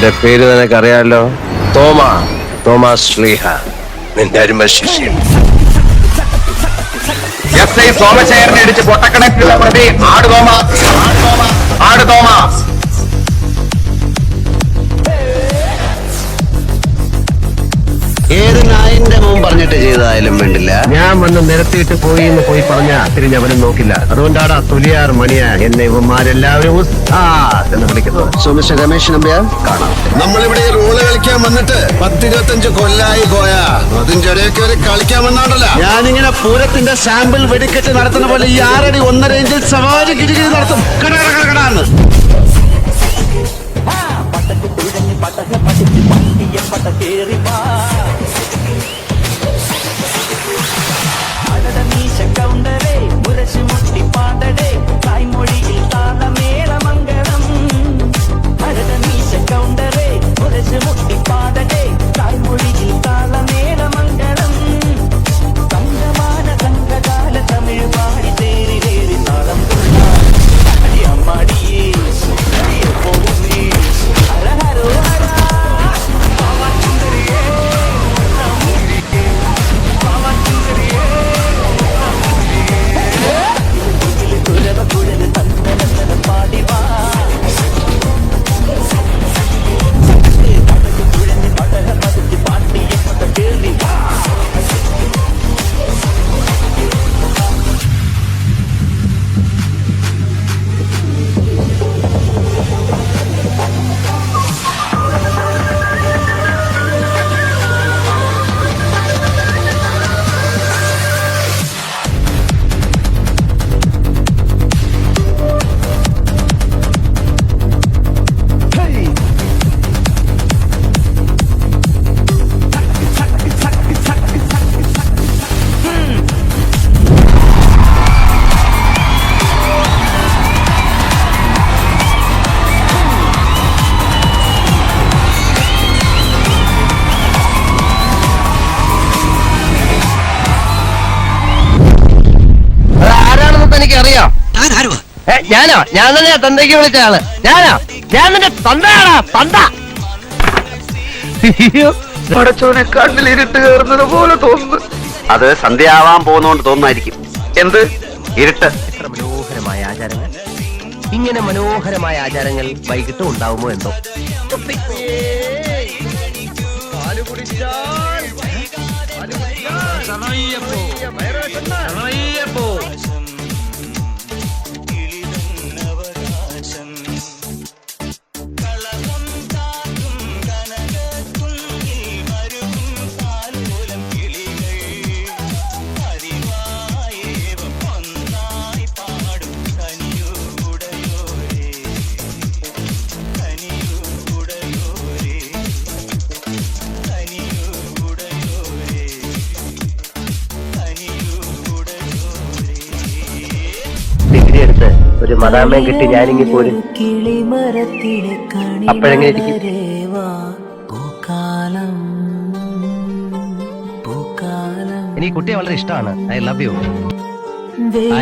എന്റെ പേര് നിനക്കറിയാലോ, തോമസ് ശ്ലീഹ, നിന്റെ അരുമ ശിഷ്യൻ. എസ് ഐ സോമശേഖരനെ ഇടിച്ച് പൊട്ടക്കണക്കിലുള്ള പ്രതി ആട് തോമസ്. ഏത് നായിന്റെ മോൻ പറഞ്ഞിട്ട് ചെയ്തതായാലും വേണ്ടില്ല. ഞാൻ വന്ന് നിരത്തിയിട്ട് പോയി എന്ന് പോയി പറഞ്ഞ തിരിഞ്ഞവനും നോക്കില്ല. അതുകൊണ്ടാണ് തൊലിയാർ മണിയ എന്നെ ഇവന്മാരെല്ലാവരും എന്ന് വിളിക്കുന്നത്. മിസ്റ്റർ രമേശ് നമ്പ്യാർ, കാണാം. നമ്മളിവിടെ റോള് കളിക്കാൻ വന്നിട്ട് 10-25 കൊല്ലായി പോയാ അതിന്റെ ഇടയൊക്കെ ഒരു കളിക്കാൻ വന്നാണ്ടല്ല. ഞാനിങ്ങനെ പൂരത്തിന്റെ സാമ്പിൾ വെടിക്കെട്ട് നടത്തുന്ന പോലെ ഈ 6 അടി 1.5 ഇഞ്ചിൽ സവാരി കിഴികിഴി നടത്തും. കടാന്ന് എനിക്കറിയാം. ഞാൻ തന്നെയാ തന്തയ്ക്ക് വിളിച്ച ആള്. ഞാൻ നിന്റെ തന്തയാടാ, തന്ത. പടച്ചോനെ കണ്ണിലിരുട്ട് കയറുന്നത് പോലെ തോന്നുന്നു. അത് സന്ധ്യയാവാൻ പോകുന്നോണ്ട് തോന്നായിരിക്കും. എന്ത് ഇരുട്ട്? എത്ര മനോഹരമായ ആചാരങ്ങൾ. ഇങ്ങനെ മനോഹരമായ ആചാരങ്ങൾ വൈകിട്ടും ഉണ്ടാവുമോ എന്തോ. ഡിഗ്രി എടുത്ത് ഒരു മദാമയും കിട്ടി ഞാനിങ്ങി പോരും. അപ്പോഴെങ്ങനെ ഇരിക്കും? എനിക്ക് കുട്ടിയെ വളരെ ഇഷ്ടമാണ്. I love you,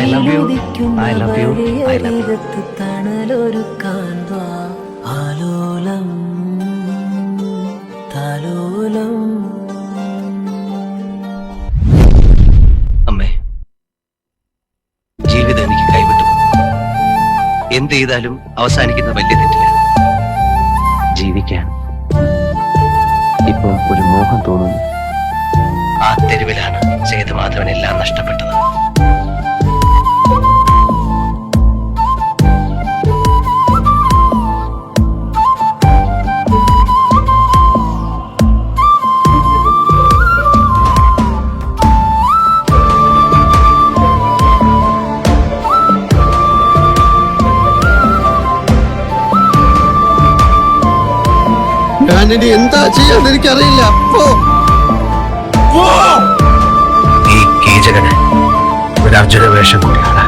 I love you, I love you, I love you. അമ്മേ, ജീവിതം എനിക്ക് കൈവിട്ടു. എന്ത് ചെയ്താലും അവസാനിക്കുന്ന വലിയ തെറ്റില്ല. ജീവിക്കാൻ ഇപ്പം ഒരു മോഹം തോന്നുന്നു. ആ തെരുവിലാണ് സേതുമാധവനെല്ലാം നഷ്ടപ്പെട്ടത്. ഞാനിനി എന്താ ചെയ്യാന്ന് എനിക്കറിയില്ല. ഈ കീചകന് ഒരു അർജുന വേഷം കൂടിയാണ്.